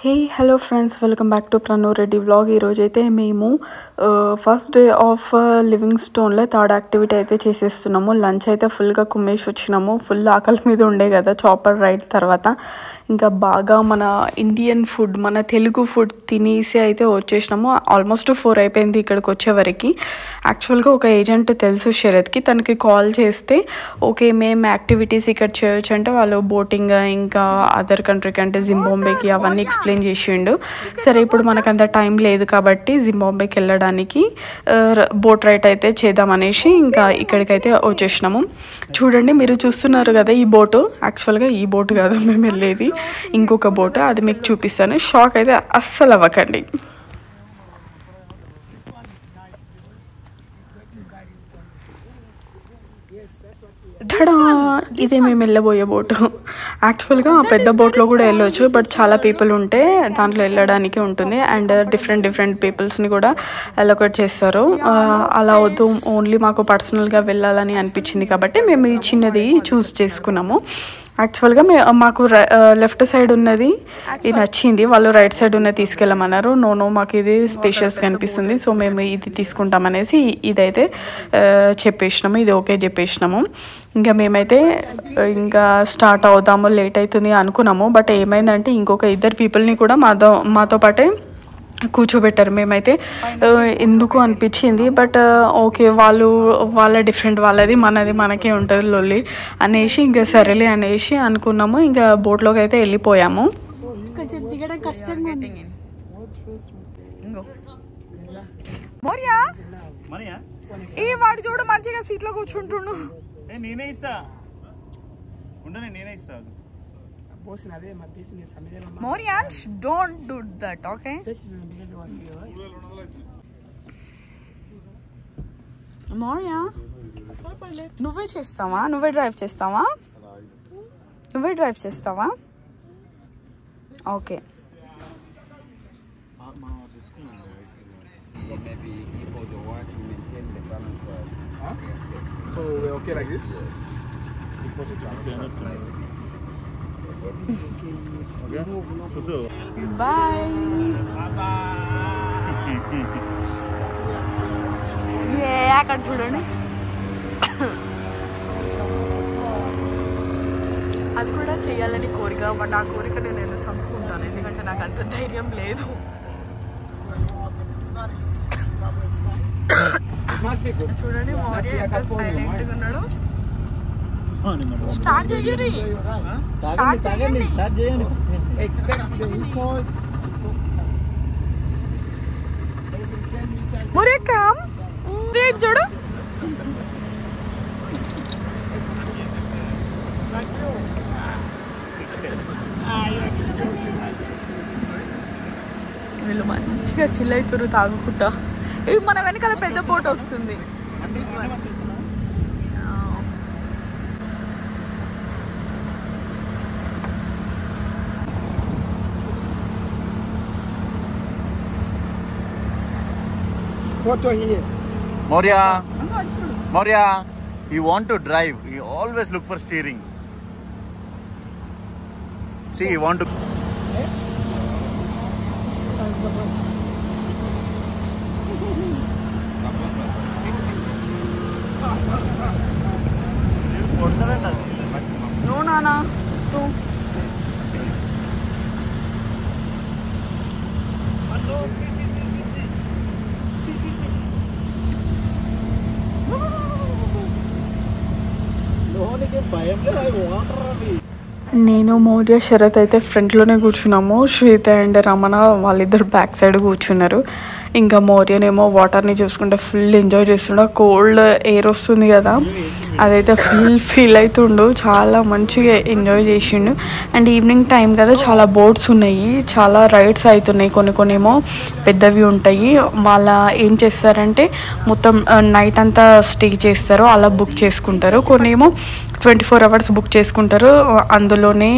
Hey hello friends, welcome back to Pranu Reddy vlog. ఈరోజైతే మేము first day of living స్టోన్లో third activity అయితే చేసేస్తున్నాము. లంచ్ అయితే ఫుల్గా కుమ్మేసి వచ్చినాము. ఫుల్ ఆకలి మీద ఉండే కదా చాపర్ రైడ్ తర్వాత. ఇంకా బాగా మన ఇండియన్ ఫుడ్, మన తెలుగు ఫుడ్ తినేసి అయితే వచ్చేసినాము. ఆల్మోస్ట్ 4 అయిపోయింది ఇక్కడికి వచ్చేవరకు. యాక్చువల్గా ఒక ఏజెంట్ తెలుసు శరత్కి, తనకి కాల్ చేస్తే ఓకే మేము యాక్టివిటీస్ ఇక్కడ చేయొచ్చు అంటే వాళ్ళు బోటింగ్ ఇంకా అదర్ కంట్రీకి అంటే జింబాబ్వేకి అవన్నీ ఎక్స్ప్లెయిన్ చేసిండు. సరే ఇప్పుడు మనకు అంత టైం లేదు కాబట్టి జింబాబ్వేకి వెళ్ళడానికి బోట్ రైడ్ అయితే చేద్దామనేసి ఇంకా ఇక్కడికైతే వచ్చేసినాము. చూడండి, మీరు చూస్తున్నారు కదా ఈ బోటు. యాక్చువల్గా ఈ బోటు కాదు మేము వెళ్ళేది, ఇంకొక బోటు. అది మీకు చూపిస్తాను. షాక్ అయితే అస్సలు అవ్వకండి. ఇదే మేము వెళ్ళబోయే బోటు. యాక్చువల్గా పెద్ద బోట్లో కూడా వెళ్ళొచ్చు, బట్ చాలా పీపుల్ ఉంటే దాంట్లో వెళ్ళడానికి ఉంటుంది. అండ్ డిఫరెంట్ పీపుల్స్ని కూడా అలొకేట్ చేస్తారు. అలా వద్దు, ఓన్లీ మాకు పర్సనల్గా వెళ్ళాలని అనిపించింది కాబట్టి మేము ఈ చిన్నది చూస్ చేసుకున్నాము. యాక్చువల్గా మాకు లెఫ్ట్ సైడ్ ఉన్నది ఇది నచ్చింది. వాళ్ళు రైట్ సైడ్ ఉన్నది తీసుకెళ్ళమన్నారు. నో మాకు ఇది స్పేషియస్గా అనిపిస్తుంది, సో మేము ఇది తీసుకుంటామనేసి ఇదైతే చెప్పేసినాము. ఇది ఓకే చెప్పేసినాము. ఇంకా మేమైతే ఇంకా స్టార్ట్ అవుదాము, లేట్ అవుతుంది అనుకున్నాము. బట్ ఏమైందంటే ఇంకొక 2 పీపుల్ని కూడా మాతో పాటే కూర్చోబెట్టారు. మేమైతే ఎందుకు అనిపించింది, బట్ ఓకే వాళ్ళ డిఫరెంట్, వాళ్ళది మనకే ఉంటుంది లొల్లి అనేసి ఇంకా సరేలే అనేసి అనుకున్నాము. ఇంకా బోట్లోకి అయితే వెళ్ళిపోయాము. వాడు చూడు మంచిగా సీట్లో కూర్చుంటుండు. Morian, don't do that, okay? Moria, నువ్వే చేస్తావా? నువ్వే డ్రైవ్ చేస్తావా? Okay. So we're okay like this? Bye. అక్కడ చూడండి, అది కూడా చెయ్యాలని కోరిక. బట్ ఆ కోరికని నేను చంపుకుంటాను, ఎందుకంటే నాకు అంత ధైర్యం లేదు. చూడండి మౌర్య ఎంత సైలెంట్గా ఉన్నాడు. స్టార్ట్ చేయండి. మౌర్య కమ్, చూడు. వీళ్ళు మంచిగా చిల్ అవుతారు తాగుకుంటా. ఇవి మన వెనకాల పెద్ద బోట్ వస్తుంది. Photo here. Moria, you want to drive, you always look for steering. See, you want to... No, Nana, tu. నేను మౌర్య శరత్ అయితే ఫ్రంట్లోనే కూర్చున్నాము. శ్వేత అండ్ రమణ వాళ్ళిద్దరు బ్యాక్ సైడ్ కూర్చున్నారు. ఇంకా మౌర్యనేమో వాటర్ని చూసుకుంటే ఫుల్ ఎంజాయ్ చేస్తుండ. కోల్డ్ ఎయిర్ వస్తుంది కదా, అదైతే ఫుల్ ఫీల్ అవుతుండు. చాలా మంచిగా ఎంజాయ్ చేసిండు. అండ్ ఈవినింగ్ టైం కదా, చాలా బోట్స్ ఉన్నాయి, చాలా రైడ్స్ అవుతున్నాయి. కొన్ని ఏమో పెద్దవి ఉంటాయి. వాళ్ళ ఏం చేస్తారంటే మొత్తం నైట్ అంతా స్టే చేస్తారు, అలా బుక్ చేసుకుంటారు. కొన్ని ఏమో 24 hours బుక్ చేసుకుంటారు. అందులోనే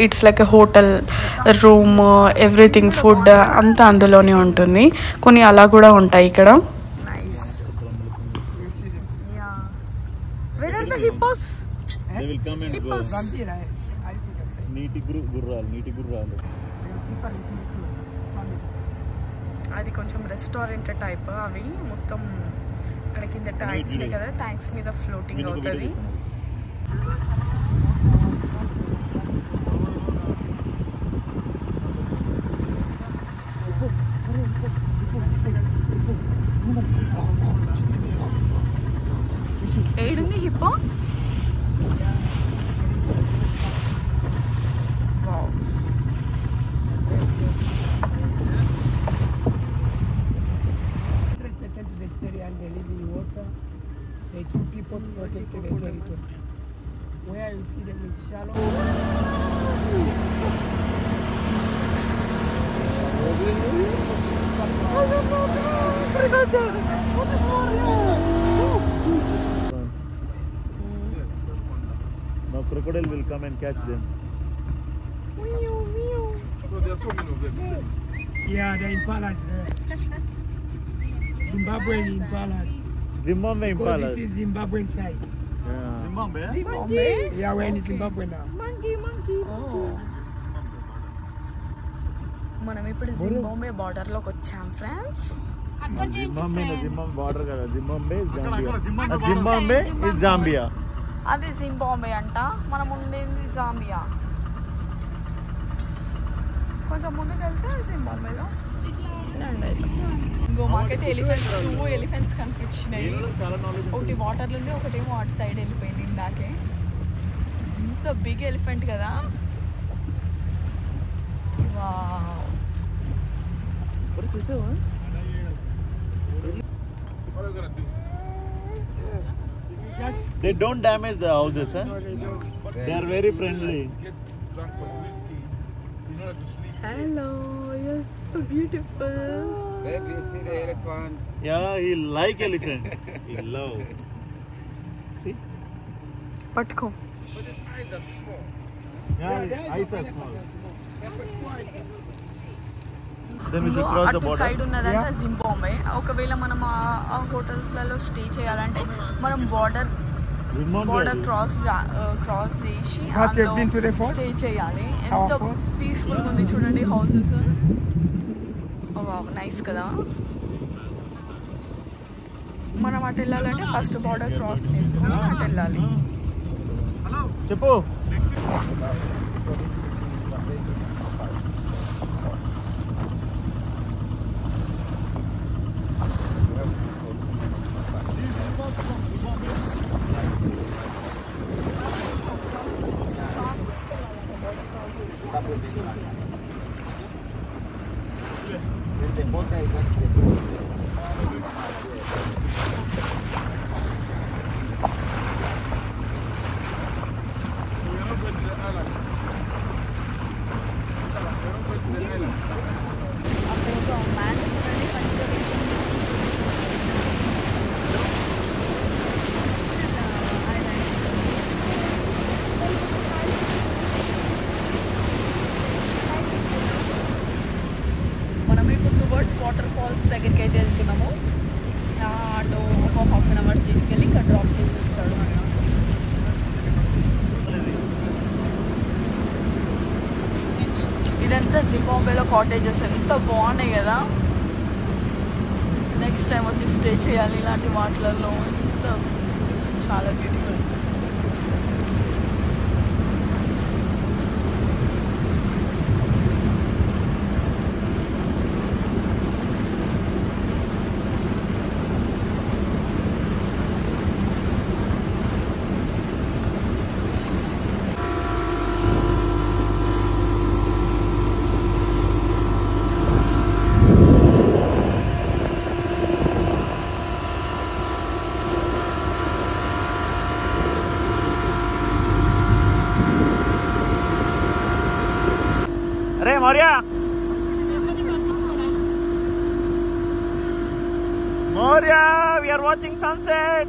it's like hotel room, everything, food అంతా అందులోనే ఉంటుంది. కొన్ని అలా కూడా ఉంటాయి ఇక్కడ. They will come and go. నీటి గుర్రాలు అది కొంచెం రెస్టారెంట్ టైప్. అవి మొత్తం అక్కడ కింద ట్యాంక్స్ ఉన్నాయి కదా, ట్యాంక్స్ మీద ఫ్లోటింగ్ అవుతుంది. ఏడుంది hippo? They keep people to protect their territory. Where you see them in shallow. Now crocodile will come and catch them. So there are so many of them. Yeah, the impalas there. Zimbabwean impalas. Zimbabwe impala. This is Zimbabwean side. Yeah. Zimbabwe? Zimbabwe? Yeah, we're in Zimbabwe now. Monkey. మనం ఇప్పుడు Zimbabwe border లోకి వచ్చాం friends. Zimbabwe border కదా, Zimbabwe Zimbabwe is Zambia. అది Zimbabwe అంట, మనం ఉండేది Zambia. కొంచెం ముందుకు వెళ్తే జింబాబ్వేలో. ఇంకో మాకైతే టూ ఎలిఫెంట్స్ కనిపించినాయి. ఒకటి వాటర్లో ఉంది, ఒకటేమో అటు సైడ్ వెళ్ళిపోయింది ఇందాకే. ఇంత బిగ్ ఎలిఫెంట్ కదా. చూసావా? What are you gonna do? They don't damage the houses, huh? No, they don't. They are very friendly. Get drunk with whiskey in order to sleep. Hello, you're so beautiful. Where do you see the elephants? Yeah, he like elephant. He love. See? పట్టుకో. But his eyes are small. Yeah, eyes are small. They're but twice. Then we should cross the అటు border. Side ఉన్నదంతా Zimbabwe. ఒకవేళ మనం ఆ హోటల్స్లలో stay చేయాలంటే మనం border cross చేసి stay చేయాలి. ఎంత పీస్ఫుల్గా ఉంది చూడండి హౌసెస్. నైస్ కదా. మనం అటు వెళ్ళాలంటే ఫస్ట్ బార్డర్ క్రాస్ చేసుకొని అటు వెళ్ళాలి. చెప్పు. మనం ఇప్పుడు టువర్డ్స్ వాటర్ ఫాల్స్ దగ్గరికి అయితే వెళ్తున్నాము. ఆటో ఒక ½ అవర్ తీసుకెళ్ళి ఇక్కడ డ్రాప్ చేసేస్తాడు. ఇదంతా జింబాబ్వేలో కాటేజెస్ ఎంత బాగున్నాయి కదా. నెక్స్ట్ టైం వచ్చి స్టే చేయాలి ఇలాంటి వాటిలలో. ఎంత చాలా beautiful. Hey, Maria! Maria, we are watching sunset!